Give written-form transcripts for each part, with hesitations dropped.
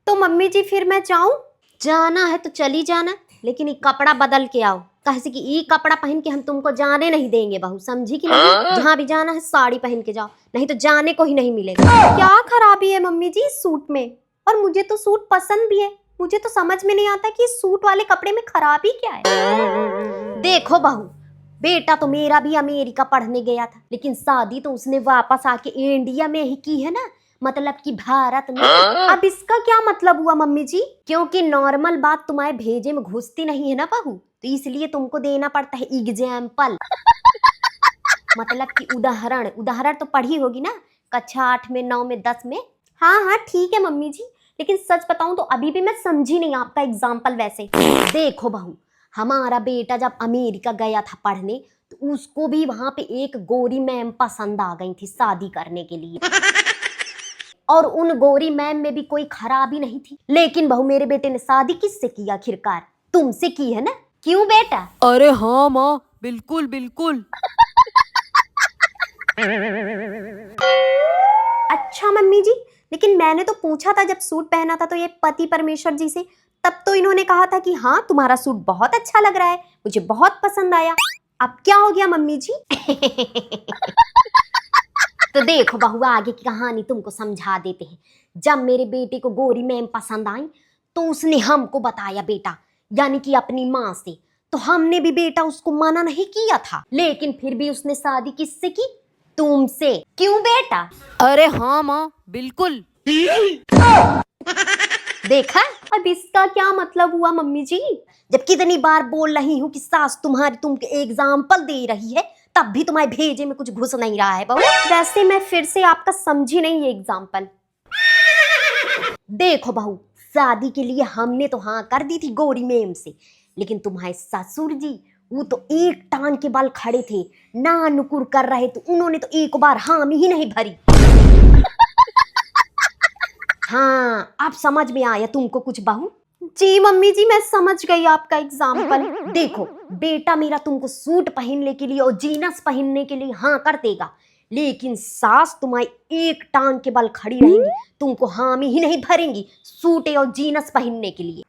तो मम्मी जी फिर मैं जाऊं? जाना है तो चली जाना, लेकिन ये कपड़ा बदल के आओ, कैसे कि ये कपड़ा पहन के हम तुमको जाने नहीं देंगे बहू, समझी कि नहीं? जहाँ भी जाना है साड़ी पहन के जाओ, नहीं तो जाने को ही नहीं मिलेगा। क्या खराबी है मम्मी जी इस सूट में? और मुझे तो सूट पसंद भी है, मुझे तो समझ में नहीं आता कि इस सूट वाले कपड़े में खराबी क्या है। देखो बहू, बेटा तो मेरा भी अमेरिका पढ़ने गया था, लेकिन शादी तो उसने वापस आके इंडिया में ही की है ना, मतलब कि भारत में। अब इसका क्या मतलब हुआ मम्मी जी? क्योंकि नॉर्मल बात तुम्हारे भेजे में घुसती नहीं है ना बहू, तो इसलिए तुमको देना पड़ता है एग्जाम्पल, मतलब कि उदाहरण। उदाहरण तो पढ़ी होगी ना कक्षा 8 में, 9 में, 10 में। हाँ हाँ ठीक है मम्मी जी, लेकिन सच बताऊं तो अभी भी मैं समझी नहीं आपका एग्जाम्पल। वैसे देखो बहू, हमारा बेटा जब अमेरिका गया था पढ़ने, तो उसको भी वहां पे एक गोरी मैम पसंद आ गई थी शादी करने के लिए, और उन गोरी मैम में भी कोई खराबी नहीं थी। लेकिन बहू मेरे बेटे ने शादी किससे की? आखिरकार तुमसे की है ना, क्यों बेटा? अरे हाँ माँ, बिल्कुल बिल्कुल। अच्छा मम्मी जी, लेकिन मैंने तो पूछा था जब सूट पहना था तो ये पति परमेश्वर जी से, तब तो इन्होंने कहा था कि हाँ तुम्हारा सूट बहुत अच्छा लग रहा है, मुझे बहुत पसंद आया। अब क्या हो गया मम्मी जी? तो देखो बहू, आगे की कहानी तुमको समझा देते हैं। जब मेरे बेटे को गोरी मैम पसंद आई, तो उसने हमको बताया बेटा, यानी कि अपनी माँ से। तो हमने भी बेटा उसको मना नहीं किया था, लेकिन फिर भी उसने शादी किससे की? तुमसे। क्यों बेटा? अरे हाँ माँ, बिल्कुल। देखा, अब इसका क्या मतलब हुआ मम्मी जी? जब कितनी बार बोल रही हूँ कि सास तुम्हारी तुमको एग्जाम्पल दे रही है, तब भी तुम्हारे भेजे में कुछ घुस नहीं रहा है बहू। वैसे मैं फिर से आपका समझी नहीं ये एग्जाम्पल। देखो बहू, शादी के लिए हमने तो हाँ कर दी थी गोरी मैम से, लेकिन तुम्हारे ससुर जी वो तो एक टांग के बल खड़े थे, ना नुकुर कर रहे, तो उन्होंने तो एक बार हामी ही नहीं भरी। हाँ, अब समझ में आया तुमको कुछ बहू? जी मम्मी जी, मैं समझ गई आपका एग्जाम्पल। देखो बेटा मेरा तुमको सूट पहनने के लिए और जीनस पहनने के लिए हाँ कर देगा, लेकिन सास तुम्हारी एक टांग के बल खड़ी रहेंगी, तुमको हामी ही नहीं भरेंगी सूटे और जीनस पहनने के लिए।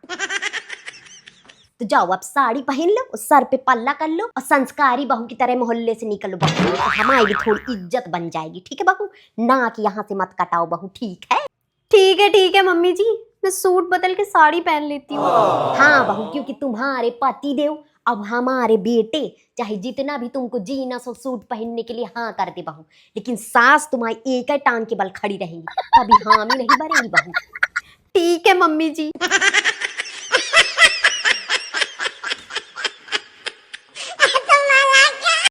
तो जाओ अब साड़ी पहन लो और सर पे पल्ला कर लो और संस्कारी बहू की तरह मोहल्ले से निकलो बहू, तो हमारी थोड़ी इज्जत बन जाएगी, ठीक है बहू? ना कि यहाँ से मत कटाओ बहू, ठीक है? ठीक है मम्मी जी, मैं सूट बदल के साड़ी पहन लेती हूँ। हाँ बहू, क्योंकि तुम्हारे पति देव अब हमारे बेटे, चाहे जितना भी तुमको जीनस और सूट पहनने के लिए हाँ कर दे बहू, लेकिन सास तुम्हारी एक ही टांग के बल खड़ी रहेंगी, कभी हामी नहीं भरेंगी बहू। ठीक है मम्मी जी।